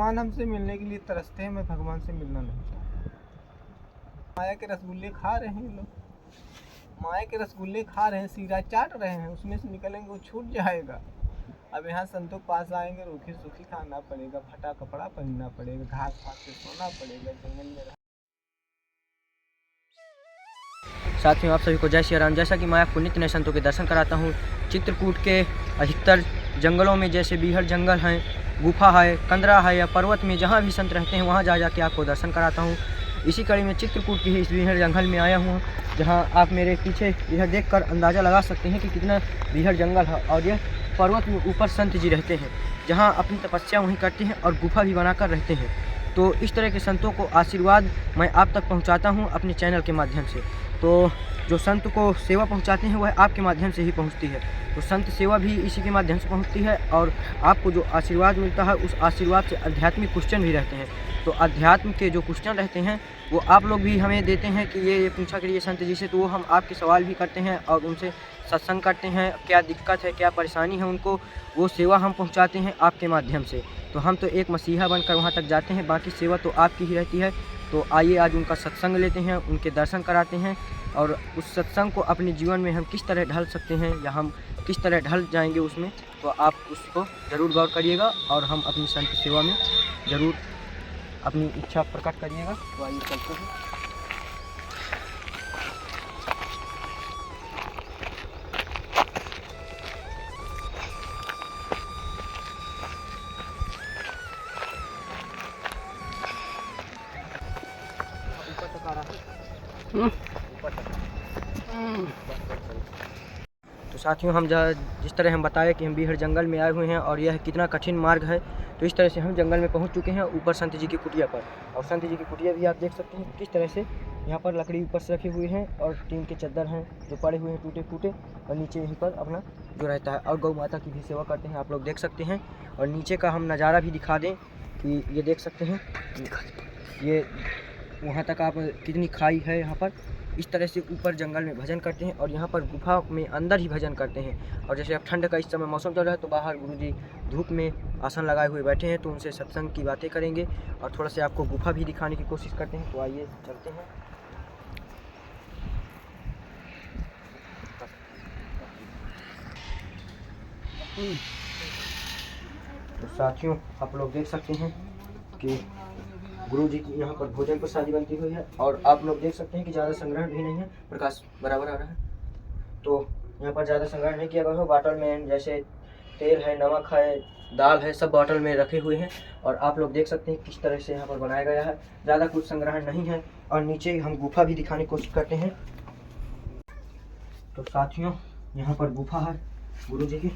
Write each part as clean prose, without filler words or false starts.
भगवान हमसे मिलने के लिए तरसते हैं, मैं भगवान से मिलना नहीं चाहता। माया के रसगुल्ले खा रहे हैं लोग, माया के रसगुल्ले खा रहे हैं, सीरा चाट रहे हैं, उसमें से निकलेंगे वो छूट जाएगा। अब यहाँ संतों के पास आएंगे, रूखी सूखी खाना पड़ेगा, फटा कपड़ा पहनना पड़ेगा, घास पात पे सोना पड़ेगा, जंगल में साथियों, आप सभी को जय श्री राम। जैसा कि मैं आपको नित्य नए संतों के दर्शन कराता हूँ। चित्रकूट के अधिकतर जंगलों में, जैसे बीहड़ जंगल हैं, गुफा है, कंदरा है या पर्वत में, जहाँ भी संत रहते हैं वहाँ जा जाके आपको दर्शन कराता हूँ। इसी कड़ी में चित्रकूट की इस बीहड़ जंगल में आया हूँ, जहाँ आप मेरे पीछे इधर देखकर अंदाज़ा लगा सकते हैं कि कितना बीहड़ जंगल है। और यह पर्वत में ऊपर संत जी रहते हैं, जहाँ अपनी तपस्या वहीं करते हैं और गुफा भी बनाकर रहते हैं। तो इस तरह के संतों को आशीर्वाद मैं आप तक पहुँचाता हूँ अपने चैनल के माध्यम से। तो जो संत को सेवा पहुंचाते हैं वह आपके माध्यम से ही पहुंचती है। तो संत सेवा भी इसी के माध्यम से पहुंचती है, और आपको जो आशीर्वाद मिलता है उस आशीर्वाद से आध्यात्मिक क्वेश्चन भी रहते हैं। तो अध्यात्म के जो क्वेश्चन रहते हैं वो आप लोग भी हमें देते हैं कि ये पूछा करिए संत जी से, तो वो हम आपके सवाल भी करते हैं और उनसे सत्संग करते हैं। क्या दिक्कत है, क्या परेशानी है उनको, वो सेवा हम पहुँचाते हैं आपके माध्यम से। तो हम तो एक मसीहा बनकर वहाँ तक जाते हैं, बाकी सेवा तो आपकी ही रहती है। तो आइए आज उनका सत्संग लेते हैं, उनके दर्शन कराते हैं, और उस सत्संग को अपने जीवन में हम किस तरह ढल सकते हैं या हम किस तरह ढल जाएंगे उसमें, तो आप उसको ज़रूर गौर करिएगा और हम अपनी संत सेवा में ज़रूर अपनी इच्छा प्रकट करिएगा। तो आइए चलते हैं। तो साथियों, हम जिस तरह हम बताए कि हम बीहड़ जंगल में आए हुए हैं और यह कितना कठिन मार्ग है, तो इस तरह से हम जंगल में पहुंच चुके हैं ऊपर संत जी की कुटिया पर। और संत जी की कुटिया भी आप देख सकते हैं किस तरह से यहाँ पर लकड़ी ऊपर से रखी हुई है और टीन के चद्दर हैं जो पड़े हुए हैं टूटे फूटे, और नीचे यहीं पर अपना जो रहता है। और गौ माता की भी सेवा करते हैं, आप लोग देख सकते हैं। और नीचे का हम नज़ारा भी दिखा दें कि ये देख सकते हैं, ये वहाँ तक आप कितनी खाई है यहाँ पर। इस तरह से ऊपर जंगल में भजन करते हैं और यहाँ पर गुफा में अंदर ही भजन करते हैं। और जैसे अब ठंड का इस समय मौसम चल रहा है, तो बाहर गुरुजी धूप में आसन लगाए हुए बैठे हैं, तो उनसे सत्संग की बातें करेंगे और थोड़ा से आपको गुफा भी दिखाने की कोशिश करते हैं। तो आइए चलते हैं। तो साथियों, आप लोग देख सकते हैं कि गुरु जी की यहाँ पर भोजन प्रसादी बनती हुई है, और आप लोग देख सकते हैं कि ज़्यादा संग्रहण भी नहीं है, प्रकाश बराबर आ रहा है। तो यहाँ पर ज़्यादा संग्रहण नहीं किया गया है। बॉटल में जैसे तेल है, नमक है, दाल है, सब बॉटल में रखे हुए हैं, और आप लोग देख सकते हैं किस तरह से यहाँ पर बनाया गया है। ज़्यादा कुछ संग्रहण नहीं है। और नीचे हम गुफा भी दिखाने की कोशिश करते हैं। तो साथियों, यहाँ पर गुफा है गुरु जी की,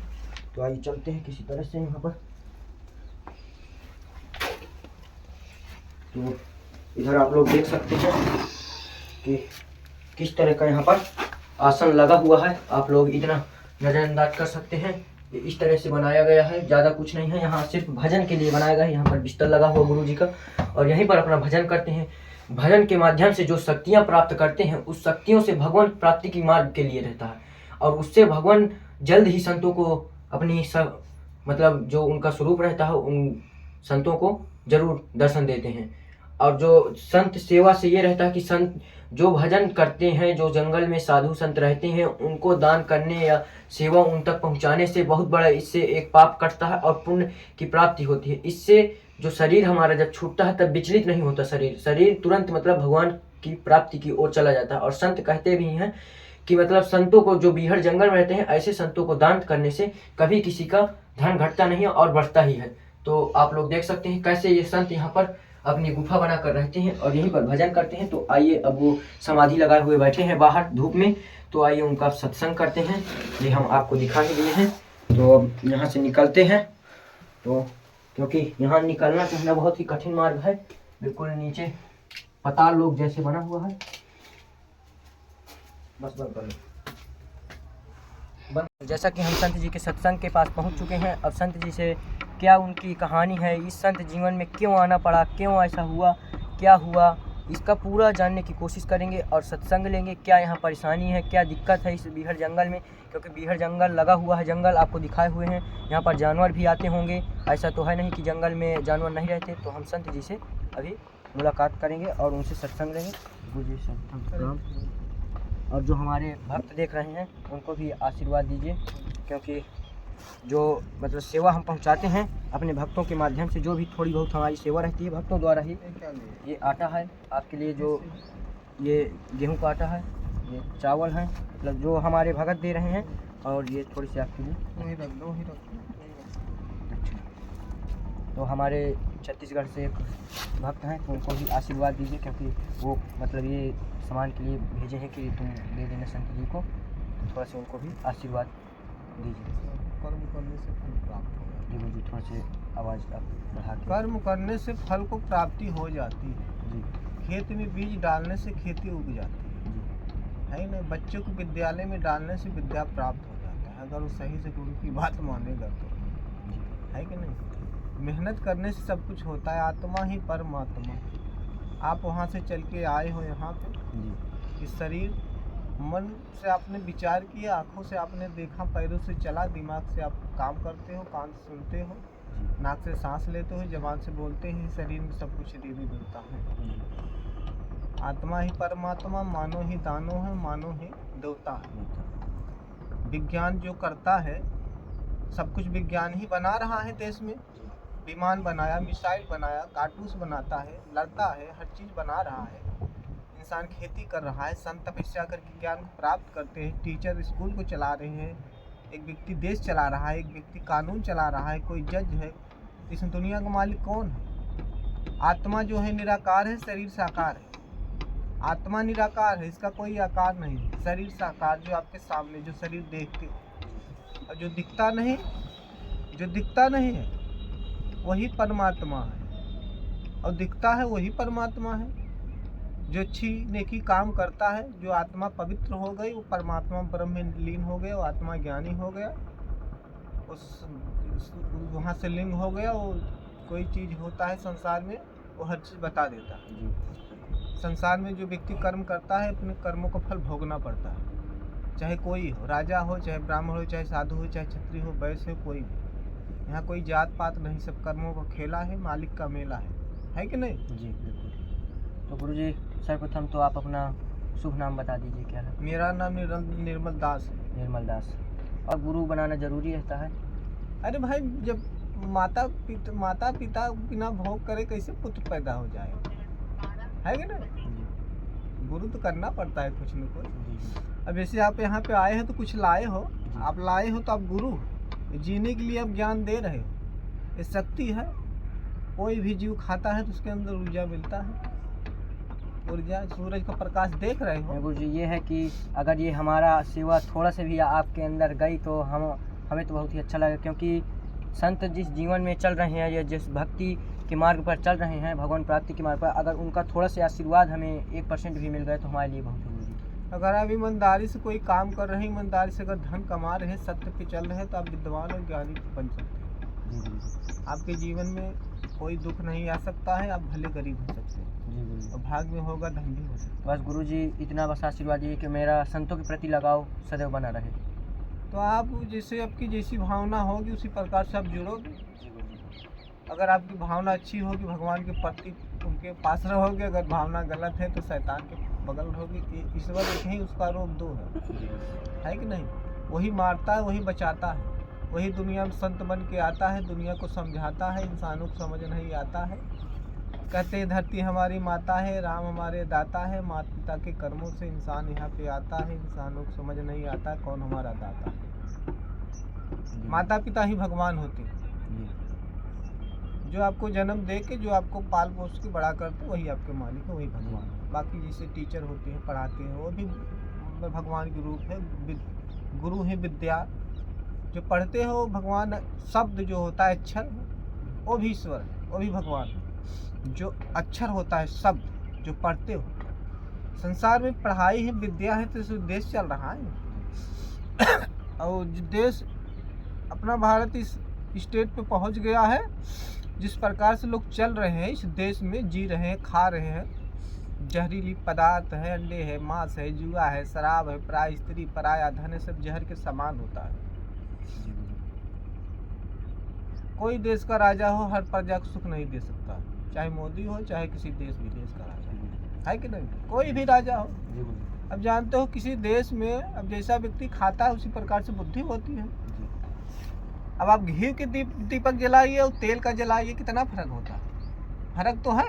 तो आइए चलते हैं किसी तरह से यहाँ पर। तो इधर आप लोग देख सकते हैं कि किस तरह का यहाँ पर आसन लगा हुआ है, आप लोग इतना नज़रअंदाज कर सकते हैं। इस तरह से बनाया गया है, ज़्यादा कुछ नहीं है। यहाँ सिर्फ भजन के लिए बनाया गया है। यहाँ पर बिस्तर लगा हुआ गुरु जी का, और यहीं पर अपना भजन करते हैं। भजन के माध्यम से जो शक्तियाँ प्राप्त करते हैं, उस शक्तियों से भगवान प्राप्ति की मार्ग के लिए रहता है, और उससे भगवान जल्द ही संतों को अपनी मतलब जो उनका स्वरूप रहता है, उन संतों को जरूर दर्शन देते हैं। और जो संत सेवा से ये रहता है कि संत जो भजन करते हैं, जो जंगल में साधु संत रहते हैं, उनको दान करने या सेवा उन तक पहुंचाने से बहुत बड़ा इससे एक पाप कटता है और पुण्य की प्राप्ति होती है। इससे जो शरीर हमारा जब छूटता है तब विचलित नहीं होता शरीर तुरंत मतलब भगवान की प्राप्ति की ओर चला जाता है। और संत कहते भी हैं कि मतलब संतों को, जो बीहड़ जंगल में रहते हैं, ऐसे संतों को दान करने से कभी किसी का धन घटता नहीं है और बढ़ता ही है। तो आप लोग देख सकते हैं कैसे ये संत यहाँ पर अपनी गुफा बनाकर रहते हैं और यहीं पर भजन करते हैं। तो आइए, अब वो समाधि लगाए हुए बैठे हैं बाहर धूप में, तो आइए उनका सत्संग करते हैं। ये हम आपको दिखा ही दिए हैं। तो अब यहाँ से निकलते हैं, तो क्योंकि यहाँ निकलना चढ़ना बहुत ही कठिन मार्ग है, बिल्कुल नीचे पाताल लोक जैसे बना हुआ है। बस बंद कर लो। जैसा कि हम संत जी के सत्संग के पास पहुंच चुके हैं, अब संत जी से क्या उनकी कहानी है, इस संत जीवन में क्यों आना पड़ा, क्यों ऐसा हुआ, क्या हुआ, इसका पूरा जानने की कोशिश करेंगे और सत्संग लेंगे, क्या यहाँ परेशानी है, क्या दिक्कत है इस बीहड़ जंगल में, क्योंकि बीहड़ जंगल लगा हुआ है, जंगल आपको दिखाए हुए हैं, यहाँ पर जानवर भी आते होंगे, ऐसा तो है नहीं कि जंगल में जानवर नहीं रहते। तो हम संत जी से अभी मुलाकात करेंगे और उनसे सत्संग लेंगे। गुरु जी प्रणाम। और जो हमारे भक्त देख रहे हैं उनको भी आशीर्वाद दीजिए, क्योंकि जो मतलब सेवा हम पहुंचाते हैं अपने भक्तों के माध्यम से, जो भी थोड़ी बहुत हमारी सेवा रहती है भक्तों द्वारा ही। ये आटा है आपके लिए, जो ये गेहूं का आटा है, ये चावल है, मतलब जो हमारे भगत दे रहे हैं, और ये थोड़ी सी आपके लिए। अच्छा, तो हमारे छत्तीसगढ़ से एक भक्त हैं, तो उनको भी आशीर्वाद दीजिए, क्योंकि वो मतलब ये सामान के लिए भेजे हैं कि तुम दे देना संत जी को, तो थोड़ा सा उनको भी आशीर्वाद दीजिए। कर्म करने से फल प्राप्त हो जाती जी गुरु जी, थोड़ा से आवाज़ आप बढ़ा है। के। कर्म करने से फल को प्राप्ति हो जाती है। जी खेत में बीज डालने से खेती उग जाती है ना। बच्चों को विद्यालय में डालने से विद्या प्राप्त हो जाता है, अगर वो सही से गुरु की बात मानेगा तो, है कि नहीं। मेहनत करने से सब कुछ होता है। आत्मा ही परमात्मा। आप वहाँ से चल के आए हो यहाँ पे, जी इस शरीर मन से आपने विचार किया, आँखों से आपने देखा, पैरों से चला, दिमाग से आप काम करते हो, कान से सुनते हो, नाक से सांस लेते हो, जबान से बोलते हैं, शरीर में सब कुछ देवी देवता है। आत्मा ही परमात्मा, मानो ही दानो है, मानो ही देवता है। विज्ञान जो करता है, सब कुछ विज्ञान ही बना रहा है देश में। विमान बनाया, मिसाइल बनाया, कारतूस बनाता है, लड़ता है, हर चीज़ बना रहा है। इंसान खेती कर रहा है, संत तपस्या करके ज्ञान को प्राप्त करते हैं, टीचर स्कूल को चला रहे हैं, एक व्यक्ति देश चला रहा है, एक व्यक्ति कानून चला रहा है, कोई जज है। इस दुनिया का मालिक कौन है? आत्मा जो है निराकार है, शरीर साकार है। आत्मा निराकार है, इसका कोई आकार नहीं है। शरीर साकार, जो आपके सामने जो शरीर देखते हो, और जो दिखता नहीं है वही परमात्मा है, और दिखता है वही परमात्मा है। जो अच्छी नेकी काम करता है, जो आत्मा पवित्र हो गई, वो परमात्मा ब्रह्म में लीन हो गया, वो आत्मा ज्ञानी हो गया, वहाँ से लिंग हो गया। वो कोई चीज़ होता है संसार में, वो हर चीज़ बता देता है। संसार में जो व्यक्ति कर्म करता है, अपने कर्मों का फल भोगना पड़ता है, चाहे कोई हो, राजा हो, चाहे ब्राह्मण हो, चाहे साधु हो, चाहे क्षत्रिय हो, वैश्य हो, कोई भी। यहाँ कोई जात पात नहीं, सब कर्मों का खेला है, मालिक का मेला है कि नहीं? जी बिल्कुल। तो गुरु जी सर्वप्रथम तो आप अपना शुभ नाम बता दीजिए, क्या है? मेरा नाम निर्मल दास है। निर्मल दास। और गुरु बनाना जरूरी रहता है? अरे भाई, जब माता पिता बिना भोग करे कैसे पुत्र पैदा हो जाएगा, है कि नहीं? गुरु तो करना पड़ता है कुछ न कुछ। अब जैसे आप यहाँ पे आए हैं तो कुछ लाए हो, आप लाए हो तो आप गुरु हो। जीने के लिए आप ज्ञान दे रहे हो, ये शक्ति है। कोई भी जीव खाता है तो उसके अंदर ऊर्जा मिलता है। ऊर्जा, सूरज का प्रकाश देख रहे हो। गुरु जी, ये है कि अगर ये हमारा सेवा थोड़ा से भी आपके अंदर गई तो हमें तो बहुत ही अच्छा लगा, क्योंकि संत जिस जीवन में चल रहे हैं या जिस भक्ति के मार्ग पर चल रहे हैं, भगवान प्राप्ति के मार्ग पर, अगर उनका थोड़ा से आशीर्वाद हमें 1% भी मिल गए तो हमारे लिए बहुत जरूरी है। अगर आप ईमानदारी से कोई काम कर रहे हैं, ईमानदारी से अगर धन कमा रहे हैं, सत्य पे चल रहे हैं, तो आप विद्वान और ज्ञानी बन सकते हैं। जी गुरु। आपके जीवन में कोई दुख नहीं आ सकता है, आप भले गरीब हो सकते हैं, जी गुरु। और भाग में होगा धन भी हो सकता है। बस गुरु जी इतना बस आशीर्वाद दीजिए कि मेरा संतों के प्रति लगाव सदैव बना रहे। तो आप जैसे आपकी जैसी भावना होगी उसी प्रकार से आप जुड़ोगे। जी गुरु जी। अगर आपकी भावना अच्छी होगी, भगवान के प्रति उनके पास रहोगे। अगर भावना गलत है तो शैतान के बगल रहोगे। ईश्वर एक ही, उसका रूप दो है कि नहीं? वही मारता है, वही बचाता है, वही दुनिया में संत बन के आता है, दुनिया को समझाता है, इंसानों को समझ नहीं आता है। कहते हैं धरती हमारी माता है, राम हमारे दाता है, माता पिता के कर्मों से इंसान यहाँ पे आता है, इंसानों को समझ नहीं आता कौन हमारा दाता है। माता पिता ही भगवान होते हैं। जो आपको जन्म दे के, जो आपको पाल पोस के बड़ा करते, वही आपके मालिक है, वही भगवान है। बाकी जैसे टीचर होते हैं, पढ़ाते हैं, वो भी भगवान के रूप है। गुरु है विद्या, जो पढ़ते हो भगवान। शब्द जो होता है अक्षर, वो भी ईश्वर है, वो भी भगवान है। जो अक्षर होता है, शब्द जो पढ़ते हो, संसार में पढ़ाई है, विद्या है, तो इस देश चल रहा है। और देश अपना भारत इस स्टेट पे पहुंच गया है, जिस प्रकार से लोग चल रहे हैं, इस देश में जी रहे हैं, खा रहे हैं, जहरीली पदार्थ है, अंडे है, मांस है, जुआ है, शराब है, पराय स्त्री, पराया धन है, सब जहर के समान होता है। कोई देश का राजा हो हर प्रजा को सुख नहीं दे सकता, चाहे मोदी हो चाहे किसी देश विदेश का राजा है कि नहीं, कोई भी राजा हो। अब जानते हो किसी देश में अब जैसा व्यक्ति खाता है उसी प्रकार से बुद्धि होती है। अब आप घी के दीपक जलाइए और तेल का जलाइए, कितना फर्क होता है, फर्क तो है।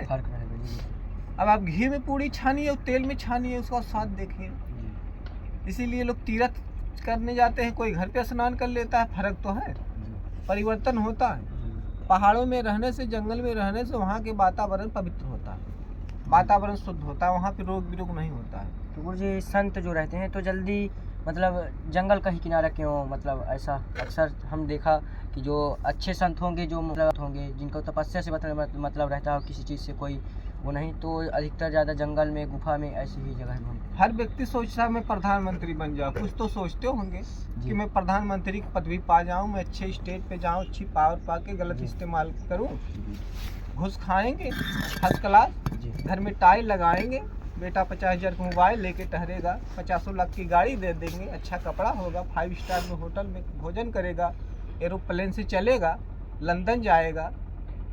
अब आप घी में पूड़ी छानिए और तेल में छानिए, उसका स्वाद देखिए। इसीलिए लोग तीर्थ करने जाते हैं, कोई घर पे स्नान कर लेता है, फर्क तो है, परिवर्तन होता है। पहाड़ों में रहने से, जंगल में रहने से वहाँ के वातावरण पवित्र होता है, वातावरण शुद्ध होता है, वहाँ पे रोग विरोग नहीं होता है। तो गुरुजी संत जो रहते हैं तो जल्दी मतलब जंगल का ही किनारा क्यों, मतलब ऐसा अक्सर हम देखा कि जो अच्छे संत होंगे, जो मतलब होंगे जिनको तपस्या से मतलब रहता है, किसी चीज़ से कोई वो नहीं, तो अधिकतर ज़्यादा जंगल में, गुफा में, ऐसी ही जगह ढूंढते। हर व्यक्ति सोचता है मैं प्रधानमंत्री बन जाऊँ, कुछ तो सोचते होंगे कि मैं प्रधानमंत्री की पदवी पा जाऊँ, मैं अच्छे स्टेज पे जाऊँ, अच्छी पावर पा के गलत इस्तेमाल करूँ, घुस खाएंगे फर्स्ट क्लास, घर में टाइल लगाएंगे, बेटा 50,000 का मोबाइल लेके ठहरेगा, 50 लाख की गाड़ी दे देंगे, अच्छा कपड़ा होगा, 5 स्टार में होटल में भोजन करेगा, एरोप्लेन से चलेगा, लंदन जाएगा,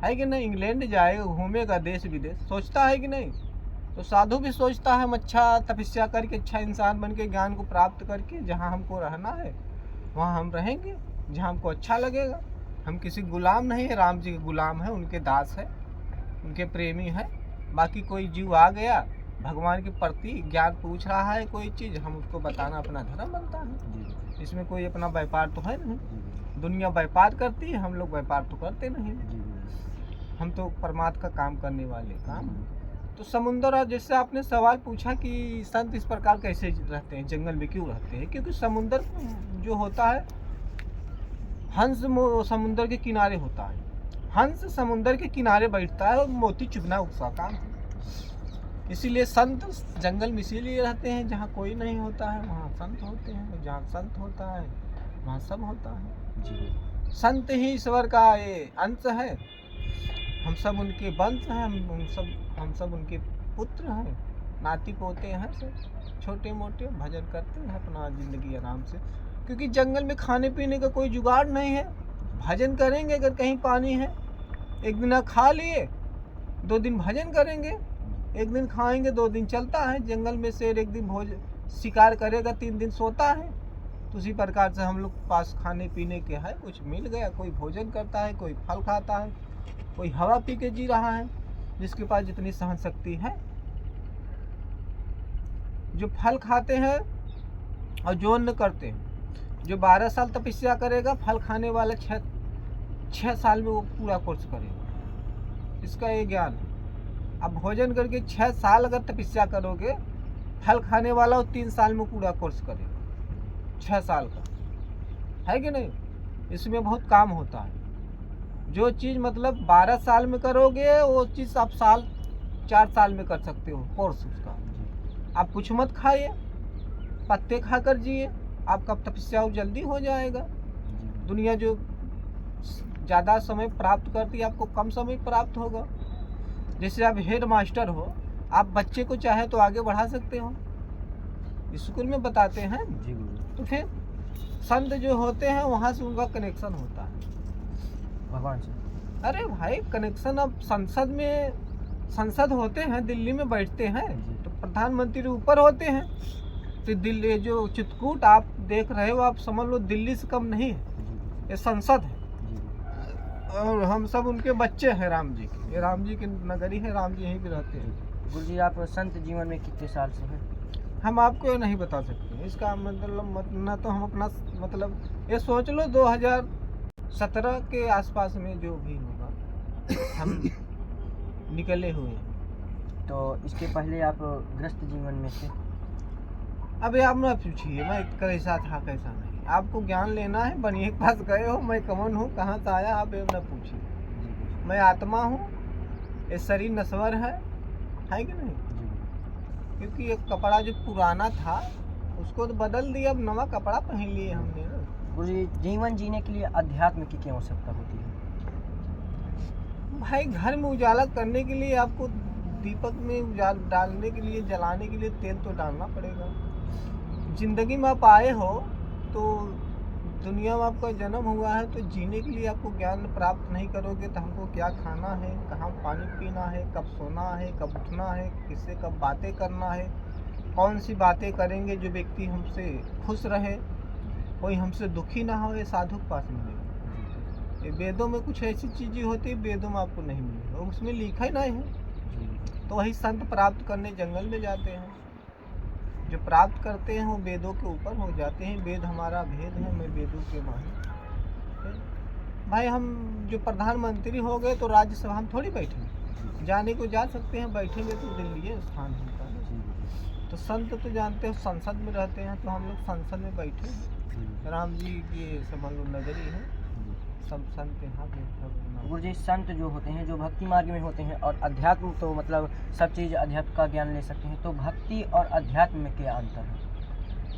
है कि नहीं, इंग्लैंड जाएगा, घूमेगा देश विदेश, सोचता है कि नहीं। तो साधु भी सोचता है हम अच्छा तपस्या करके अच्छा इंसान बन के ज्ञान को प्राप्त करके जहाँ हमको रहना है वहाँ हम रहेंगे, जहाँ हमको अच्छा लगेगा। हम किसी गुलाम नहीं है, राम जी के गुलाम है, उनके दास है, उनके प्रेमी है। बाकी कोई जीव आ गया भगवान के प्रति ज्ञान पूछ रहा है कोई चीज़, हम उसको बताना अपना धर्म बनता है। इसमें कोई अपना व्यापार तो है नहीं, दुनिया व्यापार करती है, हम लोग व्यापार तो करते नहीं, हम तो परमात्मा का काम करने वाले काम। तो समुंदर, और जैसे आपने सवाल पूछा कि संत इस प्रकार कैसे रहते हैं, जंगल में क्यों रहते हैं, क्योंकि समुंदर जो होता है, हंस समुंदर के किनारे होता है, हंस समुंदर के किनारे बैठता है और मोती चुभना उसका काम है। इसीलिए संत जंगल में इसीलिए रहते हैं, जहाँ कोई नहीं होता है वहाँ संत होते हैं, जहाँ संत होता है वहाँ सब होता है। संत ही ईश्वर का ये अंश है, हम सब उनके वंश हैं, हम सब उनके पुत्र हैं, नाती पोते हैं, सब छोटे मोटे भजन करते हैं अपना ज़िंदगी आराम से, क्योंकि जंगल में खाने पीने का कोई जुगाड़ नहीं है। भजन करेंगे, अगर कहीं पानी है, एक दिन खा लिए, 2 दिन भजन करेंगे, एक दिन खाएंगे, 2 दिन चलता है। जंगल में शेर एक दिन शिकार करेगा, 3 दिन सोता है। तो उसी प्रकार से हम लोग पास खाने पीने के है, कुछ मिल गया, कोई भोजन करता है, कोई फल खाता है, कोई हवा पी के जी रहा है, जिसके पास जितनी सहन शक्ति है। जो फल खाते हैं और जो अन्न करते हैं, जो 12 साल तपस्या करेगा, फल खाने वाला 6 साल में वो पूरा कोर्स करेगा, इसका ये ज्ञान है। अब भोजन करके 6 साल अगर तपस्या करोगे, फल खाने वाला वो 3 साल में पूरा कोर्स करेगा, 6 साल का, है कि नहीं। इसमें बहुत काम होता है। जो चीज़ मतलब 12 साल में करोगे, वो चीज़ आप 4 साल में कर सकते हो कोर्स उसका। आप कुछ मत खाइए, पत्ते खाकर जिए, आपका तपस्या जल्दी हो जाएगा। दुनिया जो ज़्यादा समय प्राप्त करती है, आपको कम समय प्राप्त होगा। जैसे आप हेड मास्टर हो, आप बच्चे को चाहे तो आगे बढ़ा सकते हो, स्कूल में बताते हैं। तो फिर संत जो होते हैं वहाँ से उनका कनेक्शन होता है भगवान से। अरे भाई कनेक्शन, अब संसद होते हैं, दिल्ली में बैठते हैं, तो प्रधानमंत्री ऊपर होते हैं। तो दिल्ली जो चित्रकूट आप देख रहे हो, आप समझ लो दिल्ली से कम नहीं है, ये संसद है। और हम सब उनके बच्चे हैं राम जी के, ये राम जी की नगरी है, राम जी यहीं पे रहते हैं। गुरुजी आप संत जीवन में कितने साल से हैं? हम आपको नहीं बता सकते, इसका मतलब ना तो हम अपना मतलब ये सोच लो 2017 के आसपास में जो भी होगा हम निकले हुए हैं। तो इसके पहले आप गृहस्थ जीवन में थे? अभी आप ना पूछिए मैं कैसा था कैसा नहीं, आपको ज्ञान लेना है, बनिए के पास गए हो, मैं कौन हूँ, कहाँ से आया, आप ये ना पूछिए। मैं आत्मा हूँ, ये शरीर नश्वर है कि नहीं। क्योंकि एक कपड़ा जो पुराना था उसको तो बदल दिया, अब नवा कपड़ा पहन लिए हमने ना। गुरुजी जीवन जीने के लिए अध्यात्म की क्या आवश्यकता होती है? भाई घर में उजाला करने के लिए आपको दीपक में डालने के लिए, जलाने के लिए तेल तो डालना पड़ेगा। जिंदगी में आप आए हो तो दुनिया में आपका जन्म हुआ है, तो जीने के लिए आपको ज्ञान प्राप्त नहीं करोगे तो हमको क्या खाना है, कहाँ पानी पीना है, कब सोना है, कब उठना है, किससे कब बातें करना है, कौन सी बातें करेंगे जो व्यक्ति हमसे खुश रहे, कोई हमसे दुखी ना हो, ये साधु के पास मिलेगा। ये वेदों में कुछ ऐसी चीज़ें होती है वेदों में आपको नहीं मिलेगा, उसमें लिखा ही नहीं है। तो वही संत प्राप्त करने जंगल में जाते हैं, जो प्राप्त करते हैं वो वेदों के ऊपर हो जाते हैं। वेद हमारा भेद है, मैं वेदों के माहिर। भाई हम जो प्रधानमंत्री हो गए तो राज्यसभा हम थोड़ी बैठेंगे, जाने को जा सकते हैं, बैठेंगे तो दिल्ली स्थान होता है। तो संत तो जानते हो संसद में रहते हैं, तो हम लोग संसद में बैठे हैं। राम जी की समझ लो नगरी है, सब संत यहाँ बैठा। गुरु जी, संत जो होते हैं जो भक्ति मार्ग में होते हैं, और अध्यात्म तो मतलब सब चीज़ अध्यात्म का ज्ञान ले सकते हैं, तो भक्ति और अध्यात्म में क्या अंतर है?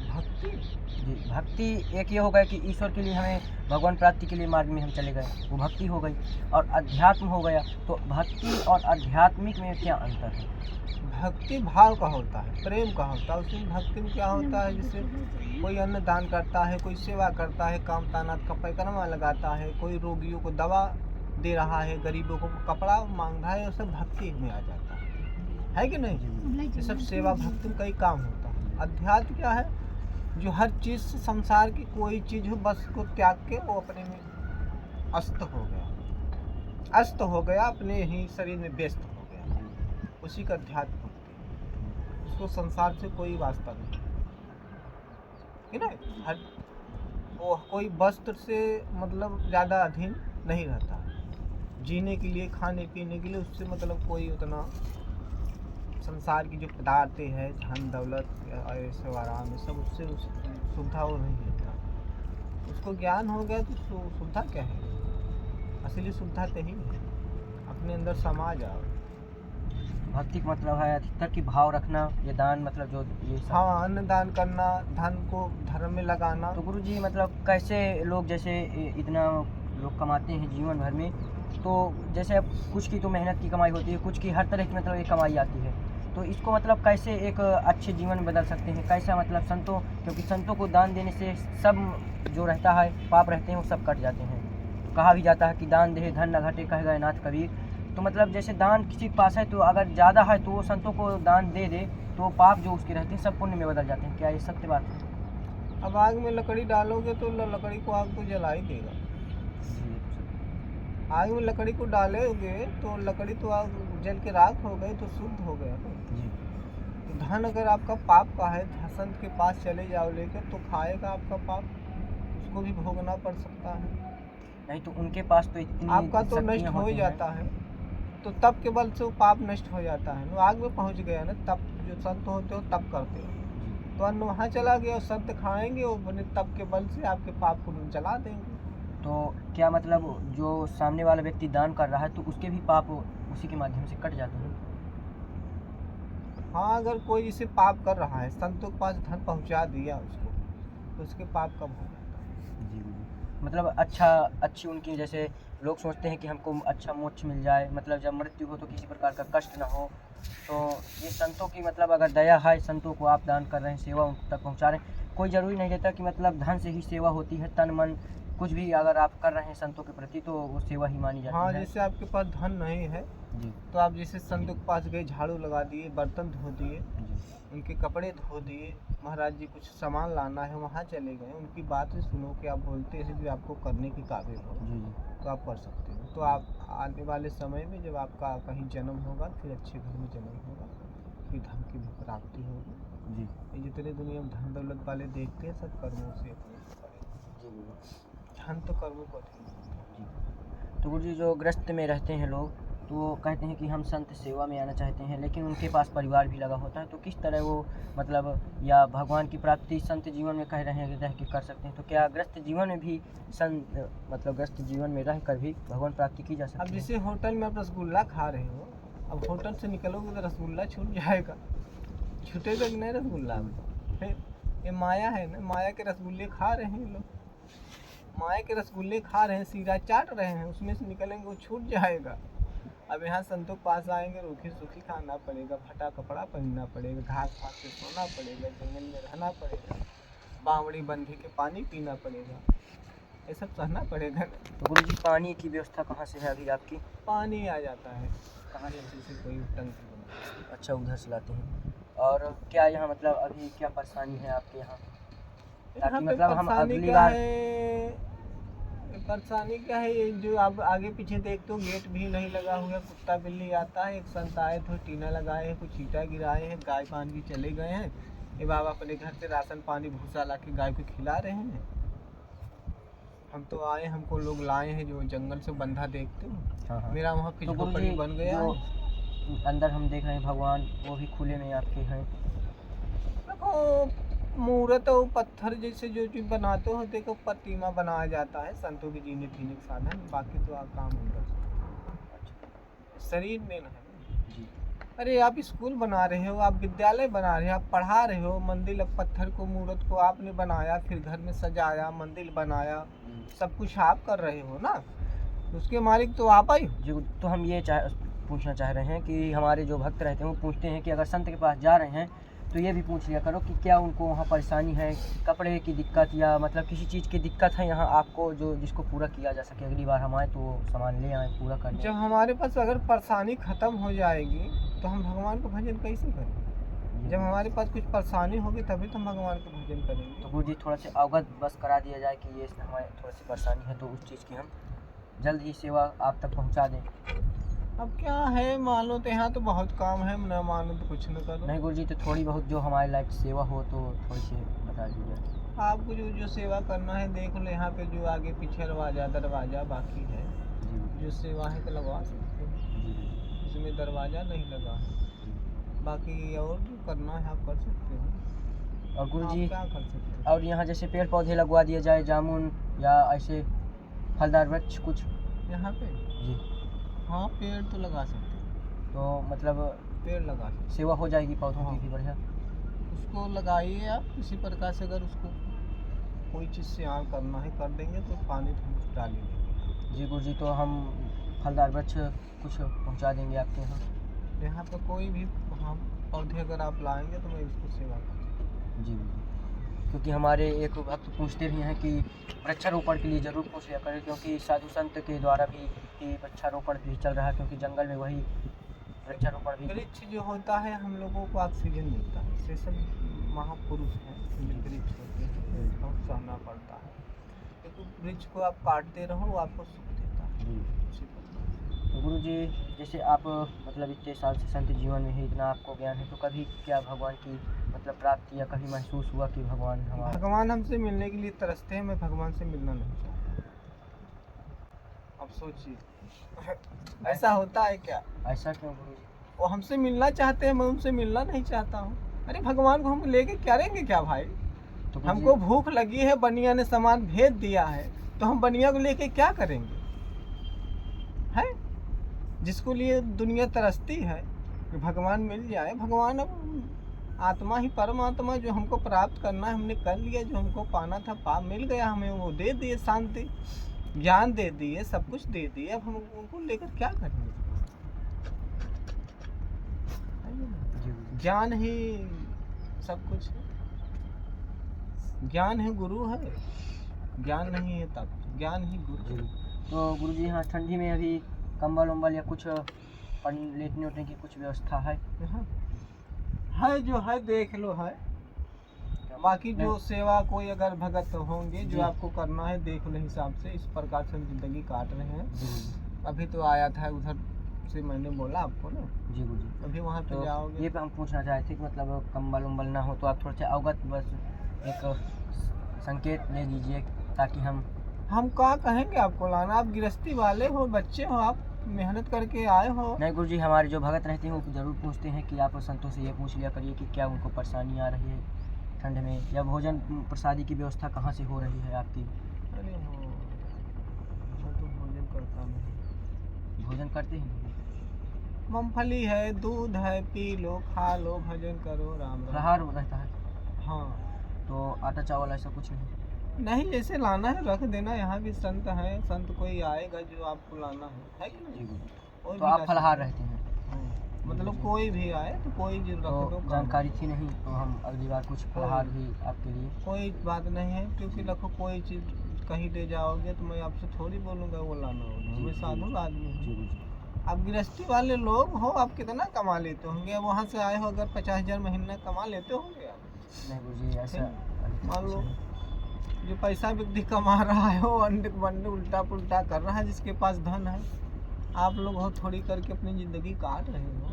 भक्ति जी, भक्ति एक ये हो गया कि ईश्वर के लिए हमें भगवान प्राप्ति के लिए मार्ग में हम चले गए, वो भक्ति हो गई। और अध्यात्म हो गया, तो भक्ति और आध्यात्मिक में क्या अंतर है? भक्ति भाव का होता है, प्रेम का होता है। उसमें भक्ति में क्या होता है, जैसे कोई अन्न दान करता है, कोई सेवा करता है, काम तानात का परिक्रमा लगाता है, कोई रोगियों को दवा दे रहा है, गरीबों को कपड़ा मांग रहा है, ये सब भक्ति में आ जाता है कि नहीं? ये सब सेवा भक्ति में कई काम होता है। अध्यात्म क्या है, जो हर चीज़ से, संसार की कोई चीज़ हो बस को त्याग के वो अपने में अस्त हो गया, अस्त हो गया, अपने ही शरीर में व्यस्त हो गया, उसी का अध्यात्म भक्ति है। उसको संसार से कोई वास्ता नहीं है ना। हर वो कोई वस्त्र से मतलब ज़्यादा अधीन नहीं रहता, जीने के लिए, खाने पीने के लिए उससे मतलब कोई उतना संसार की जो पदार्थ है, धन दौलत, ऐसे आराम, ये सब उससे सुविधा वो नहीं लेता। उसको ज्ञान हो गया तो सुविधा क्या है, असली सुविधा तो ही है, अपने अंदर समा जाओ। भक्ति का मतलब है अधिकतर की भाव रखना, ये दान मतलब जो ये सब। हाँ, अन्न दान करना, धन को धर्म में लगाना। तो गुरु जी मतलब कैसे लोग जैसे इतना लोग कमाते हैं जीवन भर में, तो जैसे अब कुछ की तो मेहनत की कमाई होती है, कुछ की हर तरह की मतलब एक कमाई आती है, तो इसको मतलब कैसे एक अच्छे जीवन में बदल सकते हैं, कैसा मतलब संतों, क्योंकि संतों को दान देने से सब जो रहता है पाप रहते हैं वो सब कट जाते हैं। तो कहा भी जाता है कि दान दे धन न घटे, कह गए नाथ कबीर। तो मतलब जैसे दान किसी के पास है तो अगर ज़्यादा है तो वो संतों को दान दे दे तो पाप जो उसके रहते हैं सब पुण्य में बदल जाते हैं, क्या ये सत्य बात है? अब आग में लकड़ी डालोगे तो लकड़ी को आग तो जला ही देगा। आग में लकड़ी को डालोगे तो लकड़ी तो आग जल के राख हो गई, तो शुद्ध हो गया ना। धन अगर आपका पाप का है, संत के पास चले जाओ लेकर, तो खाएगा आपका पाप, उसको भी भोगना पड़ सकता है। नहीं तो उनके पास तो इतनी आपका तो नष्ट शक्तियाँ हो होती हैं। जाता है, तो तब के बल से वो पाप नष्ट हो जाता है। वो आग में पहुंच गया ना, तब जो संत होते हो तब करते हो, तो अन्न वहाँ चला गया और संत खाएंगे, वो बने तब के बल से आपके पाप को जला देंगे। तो क्या मतलब जो सामने वाला व्यक्ति दान कर रहा है तो उसके भी पाप उसी के माध्यम से कट जाते हैं? हाँ, अगर कोई इसे पाप कर रहा है, संतों के पास धन पहुँचा दिया उसको, तो उसके पाप कम हो जाता है। जी जी। मतलब अच्छी उनकी, जैसे लोग सोचते हैं कि हमको अच्छा मोक्ष मिल जाए, मतलब जब मृत्यु हो तो किसी प्रकार का कष्ट ना हो, तो ये संतों की मतलब अगर दया है, संतों को आप दान कर रहे हैं, सेवा उन तक पहुंचा रहे हैं, कोई ज़रूरी नहीं रहता कि मतलब धन से ही सेवा होती है, तन मन कुछ भी अगर आप कर रहे हैं संतों के प्रति तो वो सेवा ही मानी जाती हाँ, है। जैसे आपके पास धन नहीं है जी तो आप जैसे संतों के पास गए, झाड़ू लगा दिए, बर्तन धो दिए, जी उनके कपड़े धो दिए, महाराज जी कुछ सामान लाना है वहाँ चले गए, उनकी बात ही सुनो कि आप बोलते हैं जो आपको करने के काबिल हो, जी जी। तो आप कर सकते हो। तो आप आने वाले समय में जब आपका कहीं जन्म होगा, फिर अच्छे घर में जन्म होगा, फिर धन की भी प्राप्ति होगी। जी ये जितने दुनिया में धन दौलत वाले देखते हैं सब कर्मों से अपने जी धन तो कर्मों को अधीन होता है। जी। तो गुरु जी जो ग्रस्त में रहते हैं लोग, तो वो कहते हैं कि हम संत सेवा में आना चाहते हैं, लेकिन उनके पास परिवार भी लगा होता है, तो किस तरह वो मतलब या भगवान की प्राप्ति संत जीवन में कह रहे हैं कि रह के कर सकते हैं, तो क्या ग्रस्त जीवन में भी मतलब ग्रस्त जीवन में रह कर भी भगवान प्राप्ति की जा सकती अब है? जैसे होटल में आप रसगुल्ला खा रहे हो, अब होटल से निकलोगे तो रसगुल्ला छूट जाएगा, छूटेगा कि नहीं रसगुल्ला में? फिर ये माया है ना, माया के रसगुल्ले खा रहे हैं लोग, माया के रसगुल्ले खा रहे हैं, सीरा चाट रहे हैं, उसमें से निकलेंगे वो छूट जाएगा। अब यहाँ संतों के पास आएंगे, रूखी सूखी खाना पड़ेगा, फटा कपड़ा पहनना पड़ेगा, घास फास पे सोना पड़ेगा, जंगल में रहना पड़ेगा, बावड़ी बंधी के पानी पीना पड़ेगा, ये सब सहना पड़ेगा ना। तो गुरु जी पानी की व्यवस्था कहाँ से है अभी आपकी? पानी आ जाता है कहाँ से कोई टंकी बना। अच्छा, उधर से लाते हैं। और क्या यहाँ मतलब अभी क्या परेशानी है आपके यहाँ, यहाँ ताकि पे मतलब हम परेशानी अगली क्या बार है, परेशानी क्या है, ये जो आप आगे पीछे देखते हो गेट भी नहीं लगा हुआ है, कुत्ता बिल्ली आता है। एक संत आए थे, टीना लगाए हैं, कुछ ईटा गिराए हैं, गाय पान की चले गए हैं। ये बाबा अपने घर से राशन पानी भूसा ला के गाय को खिला रहे हैं। हम तो आए, हमको लोग लाए हैं जो जंगल से बंधा देखते हो। हाँ हाँ। मेरा वहाँ तो पिछले गुरु पड़ी जी बन गया जो है। अंदर हम देख रहे हैं भगवान, वो भी खुले में आपके हैं? देखो मूर्त और पत्थर जैसे जो चीज बनाते हो, देखो प्रतिमा बनाया जाता है संतों के जीने पीने के साधन, बाकी तो आप काम नहीं कर सकते। शरीर में ना है जी। अरे आप स्कूल बना रहे हो, आप विद्यालय बना रहे हो, आप पढ़ा रहे हो, मंदिर पत्थर को मूर्त को आपने बनाया, फिर घर में सजाया, मंदिर बनाया, सब कुछ आप कर रहे हो ना, उसके मालिक तो आप ही हो। जी, तो हम ये पूछना चाह रहे हैं कि हमारे जो भक्त रहते हैं वो पूछते हैं कि अगर संत के पास जा रहे हैं तो ये भी पूछ लिया करो कि क्या उनको वहाँ परेशानी है, कपड़े की दिक्कत या मतलब किसी चीज़ की दिक्कत है यहाँ आपको, जो जिसको पूरा किया जा सके, अगली बार हम आए तो सामान ले आए पूरा करने। जब हमारे पास अगर परेशानी खत्म हो जाएगी तो हम भगवान का भजन कैसे करेंगे? जब हमारे पास कुछ परेशानी होगी तभी तो हम भगवान का भजन करेंगे। तो गुरु जी थोड़ा सा अवगत बस करा दिया जाए कि ये हमारे थोड़ी सी परेशानी है, तो उस चीज़ की हम जल्द ही सेवा आप तक पहुँचा दें। अब क्या है, मानो तो यहाँ तो बहुत काम है, न मानो तो कुछ न करो। नहीं गुरु जी, तो थोड़ी बहुत जो हमारे लायक सेवा हो तो थोड़ी सी बता दीजिए। आपको जो जो सेवा करना है देख लो, यहाँ पे जो आगे पीछे दरवाजा बाकी है, जी जो सेवा है तो लगवा सकते हैं, जी इसमें दरवाजा नहीं लगा है। बाकी और जो करना है आप कर सकते हो। और गुरु आप जी क्या कर सकते हो? और यहाँ जैसे पेड़ पौधे लगवा दिए जाए, जामुन या ऐसे फलदार वृक्ष कुछ? यहाँ पे जी। हाँ पेड़ तो लगा सकते हैं, तो मतलब पेड़ लगा सकते सेवा हो जाएगी पौधों की हाँ। भी बढ़िया। हैं। उसको लगाइए आप किसी प्रकार से, अगर उसको कोई चीज़ से आम करना है कर देंगे तो पानी तो डाल ही देंगे। जी गुरु जी, तो हम फलदार वृक्ष कुछ पहुँचा देंगे आपके यहाँ। यहाँ पे कोई भी हम पौधे अगर आप लाएंगे तो मैं उसको सेवा करूँगा। जी गुरु जी, क्योंकि हमारे एक भक्त पूछते भी हैं कि वृक्षारोपण के लिए ज़रूर पूछ लिया करें, क्योंकि साधु संत के द्वारा भी वृक्षारोपण भी चल रहा है, क्योंकि जंगल में वही वृक्षारोपण भी। वृक्ष जो होता है हम लोगों को ऑक्सीजन मिलता है, से सब महापुरुष हैं जो वृक्ष होते हैं, बहुत सहना पड़ता है, क्योंकि वृक्ष को आप काटते रहो वो आपको सुख देता है। जी। उसी प्रकार। तो गुरु जी जैसे आप मतलब इतने साल से संत जीवन में ही इतना आपको ज्ञान है, तो कभी क्या भगवान की मतलब प्राप्ति या कभी महसूस हुआ कि भगवान हमारा? भगवान हमसे मिलने के लिए तरसते हैं, मैं भगवान से मिलना नहीं चाहता। अब सोचिए ऐसा होता है क्या? ऐसा क्यों गुरु जी? वो हमसे मिलना चाहते हैं, मैं उनसे मिलना नहीं चाहता हूँ। अरे भगवान को हम लेके क्या करेंगे क्या भाई? तो गुरु हमको जी, भूख लगी है, बनिया ने सामान भेज दिया है, तो हम बनिया को लेके क्या करेंगे? है जिसको लिए दुनिया तरसती है कि भगवान मिल जाए। भगवान अब आत्मा ही परमात्मा, जो हमको प्राप्त करना है हमने कर लिया, जो हमको पाना था पा मिल गया, हमें वो दे दिए, शांति ज्ञान दे दिए, सब कुछ दे दिए, अब हम उनको लेकर क्या करेंगे? जी गुरु जी। ज्ञान ही सब कुछ है, ज्ञान ही गुरु है, ज्ञान नहीं है तब ज्ञान ही गुरु है। तो गुरु जी यहाँ ठंडी में अभी कंबल उम्बल या कुछ लेटने उठने की कुछ व्यवस्था है? यहाँ है जो है देख लो है, बाकी जो सेवा कोई अगर भगत होंगे जी। जो आपको करना है देख लो हिसाब से, इस प्रकार से हम जिंदगी काट रहे हैं। जी अभी तो आया था उधर से, मैंने बोला आपको ना, जी गुरु जी। अभी वहाँ पे तो जाओगे ये पे हम पूछना चाहते थे कि मतलब कंबल उम्बल ना हो तो आप थोड़ा सा अवगत बस एक संकेत दे दीजिए ताकि हम क्या कहेंगे आपको लाना? आप गृहस्थी वाले हो, बच्चे हो, आप मेहनत करके आए हो। नहीं गुरु जी, हमारे जो भगत रहते हैं वो ज़रूर पूछते हैं कि आप संतों से ये पूछ लिया करिए कि क्या उनको परेशानी आ रही है ठंड में, या भोजन प्रसादी की व्यवस्था कहाँ से हो रही है आपकी? अरे हो मैं तो भोजन करता नहीं। भोजन करते हैं? मूंगफली है, दूध है, पी लो, खा लो, भजन करो, राम राम। फलाहार रहता है? हाँ तो आटा चावल ऐसा कुछ नहीं? नहीं, जैसे लाना है रख देना, यहाँ भी संत हैं, संत कोई आएगा जो आपको लाना है कि जी नहीं? गुरु। कोई तो भी आप ला फलाहार सकते रहते हैं। हैं। मतलब कोई भी आए तो कोई जो रख दो तो काम। जानकारी थी नहीं, तो हम अगली बार कुछ फलाहार भी आपके लिए। कोई बात नहीं है, क्योंकि देखो कोई चीज़ कहीं ले जाओगे तो मैं आपसे थोड़ी बोलूँगा वो लाना होगा, मैं साधु आदमी हूँ। जी गुरुजी। आप गृहस्थी वाले लोग हो, आप कितना कमा लेते होंगे? अब वहाँ से आए हो, अगर 50,000 महीना कमा लेते होंगे आप? नहीं गुरुजी, ऐसा मान लो जो पैसा व्यक्ति कमा रहा है वो अंडे बंडे उल्टा पुल्टा कर रहा है, जिसके पास धन है। आप लोग हो थोड़ी करके अपनी ज़िंदगी काट रहे हो।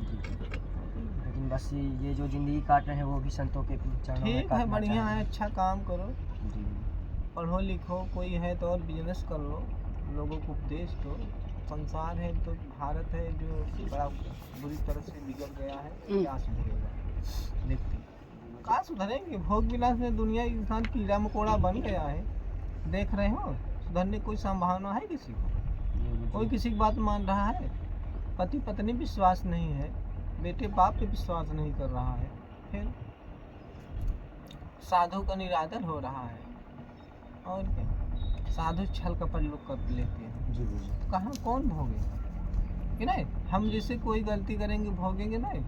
लेकिन बस ये जो ज़िंदगी काट रहे हैं वो भी संतों के चरणों में ठीक है, काटना बढ़िया चाहेंगे। है, अच्छा काम करो, जी पढ़ो लिखो, कोई है तो और बिजनेस कर लो, लोगों को उपदेश दो। संसार है तो भारत है जो बड़ा बुरी तरह से बिगड़ गया है, क्या सुधरेगा व्यक्ति? कहाँ सुधरेंगे? भोग विलास में दुनिया इंसान कीड़ा मकोड़ा बन गया है, देख रहे हो। सुधरने की कोई संभावना है किसी को? कोई किसी की बात मान रहा है? पति पत्नी विश्वास नहीं है, बेटे बाप पे विश्वास नहीं कर रहा है, फिर साधु का निरादर हो रहा है। और क्या, साधु छल कपट लोग कर लेते हैं। जी गुरुजी। तो कहाँ कौन भोगेगा कि नहीं? हम जैसे कोई गलती करेंगे भोगेंगे नहीं।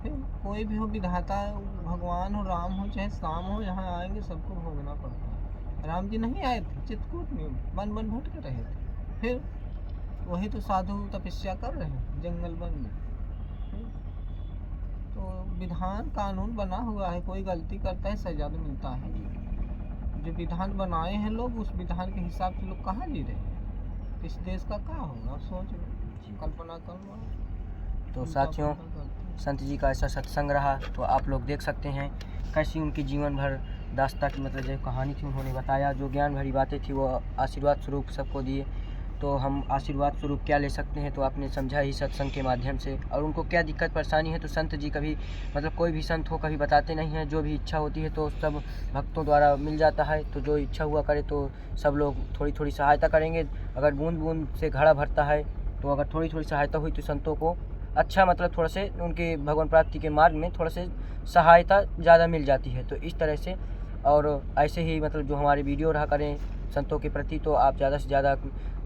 फिर कोई भी हो, विधाता भगवान हो, राम हो चाहे श्याम हो, यहाँ आएंगे सबको भोगना पड़ता है। राम जी नहीं आए थे चित्रकूट में, वन वन भटक रहे थे, फिर वही तो साधु तपस्या कर रहे हैं जंगल वन में। तो विधान कानून बना हुआ है, कोई गलती करता है सजा तो मिलता है। जो विधान बनाए हैं लोग, उस विधान के हिसाब से लोग कहाँ जी रहे हैं? इस देश का क्या होगा सोच लो, कल्पना कर लो। तो साथियों, संत जी का ऐसा सत्संग रहा, तो आप लोग देख सकते हैं कैसी उनकी जीवन भर दास्ता की मतलब जो कहानी थी उन्होंने बताया, जो ज्ञान भरी बातें थी वो आशीर्वाद स्वरूप सबको दिए। तो हम आशीर्वाद स्वरूप क्या ले सकते हैं, तो आपने समझा ही सत्संग के माध्यम से। और उनको क्या दिक्कत परेशानी है, तो संत जी कभी मतलब कोई भी संत हो कभी बताते नहीं हैं, जो भी इच्छा होती है तो सब भक्तों द्वारा मिल जाता है। तो जो इच्छा हुआ करे तो सब लोग थोड़ी थोड़ी सहायता करेंगे। अगर बूंद बूंद से घड़ा भरता है, तो अगर थोड़ी थोड़ी सहायता हुई तो संतों को अच्छा मतलब थोड़ा से उनके भगवान प्राप्ति के मार्ग में थोड़ा से सहायता ज़्यादा मिल जाती है। तो इस तरह से और ऐसे ही मतलब जो हमारे वीडियो रहा करें संतों के प्रति, तो आप ज़्यादा से ज़्यादा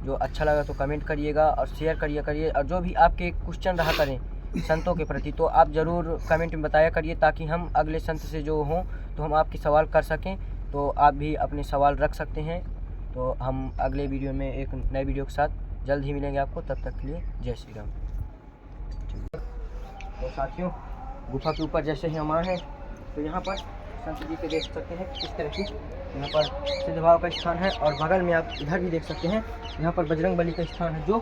जो अच्छा लगा तो कमेंट करिएगा और शेयर करिए। और जो भी आपके क्वेश्चन रहा करें संतों के प्रति, तो आप ज़रूर कमेंट में बताया करिए, ताकि हम अगले संत से जो हों तो हम आपके सवाल कर सकें। तो आप भी अपने सवाल रख सकते हैं। तो हम अगले वीडियो में एक नए वीडियो के साथ जल्द ही मिलेंगे आपको। तब तक के लिए जय श्री राम। तो साथियों, गुफा के ऊपर जैसे ही हम आए हैं तो यहाँ पर संत जी के देख सकते हैं किस तरह की यहाँ पर सिद्ध भाव का स्थान है। और बगल में आप इधर भी देख सकते हैं, यहाँ पर बजरंग बली का स्थान है, जो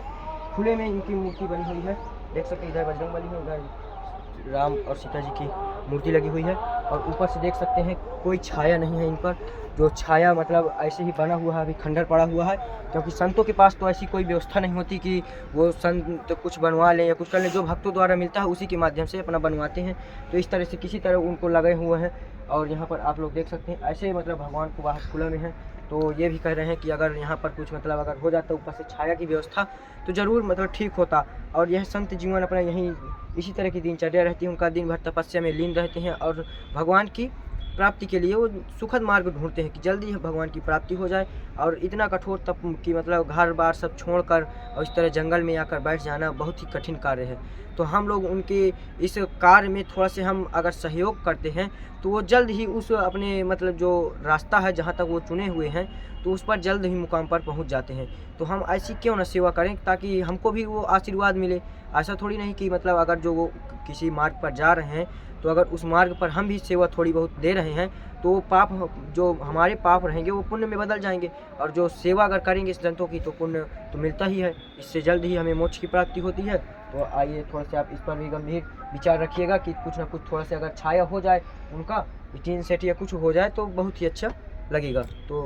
खुले में इनकी मूर्ति बनी हुई है। देख सकते हैं इधर बजरंग बली है, उधर राम और सीता जी की मूर्ति लगी हुई है। और ऊपर से देख सकते हैं कोई छाया नहीं है इन पर, जो छाया मतलब ऐसे ही बना हुआ है, अभी खंडर पड़ा हुआ है। क्योंकि संतों के पास तो ऐसी कोई व्यवस्था नहीं होती कि वो संत तो कुछ बनवा लें या कुछ कर लें, जो भक्तों द्वारा मिलता है उसी के माध्यम से अपना बनवाते हैं। तो इस तरह से किसी तरह उनको लगे हुए हैं। और यहाँ पर आप लोग देख सकते हैं ऐसे मतलब भगवान को बाहर खुला में है। तो ये भी कह रहे हैं कि अगर यहाँ पर कुछ मतलब अगर हो जाता ऊपर से छाया की व्यवस्था तो ज़रूर मतलब ठीक होता। और यह संत जीवन अपना यहीं इसी तरह की दिनचर्या रहती है, उनका दिन भर तपस्या में लीन रहते हैं और भगवान की प्राप्ति के लिए वो सुखद मार्ग ढूंढते हैं कि जल्दी भगवान की प्राप्ति हो जाए। और इतना कठोर तप कि मतलब घर बार सब छोड़कर और इस तरह जंगल में आकर बैठ जाना बहुत ही कठिन कार्य है। तो हम लोग उनके इस कार्य में थोड़ा से हम अगर सहयोग करते हैं तो वो जल्द ही उस अपने मतलब जो रास्ता है जहाँ तक वो चुने हुए हैं तो उस पर जल्द ही मुकाम पर पहुँच जाते हैं। तो हम ऐसी क्यों न सेवा करें ताकि हमको भी वो आशीर्वाद मिले। ऐसा थोड़ी नहीं कि मतलब अगर जो वो किसी मार्ग पर जा रहे हैं तो अगर उस मार्ग पर हम भी सेवा थोड़ी बहुत दे रहे हैं तो पाप जो हमारे पाप रहेंगे वो पुण्य में बदल जाएंगे। और जो सेवा अगर करेंगे इस संतों की तो पुण्य तो मिलता ही है, इससे जल्द ही हमें मोक्ष की प्राप्ति होती है। तो आइए थोड़ा से आप इस पर भी गंभीर विचार रखिएगा कि कुछ ना कुछ थोड़ा से अगर छाया हो जाए उनका टीन सेट या कुछ हो जाए तो बहुत ही अच्छा लगेगा। तो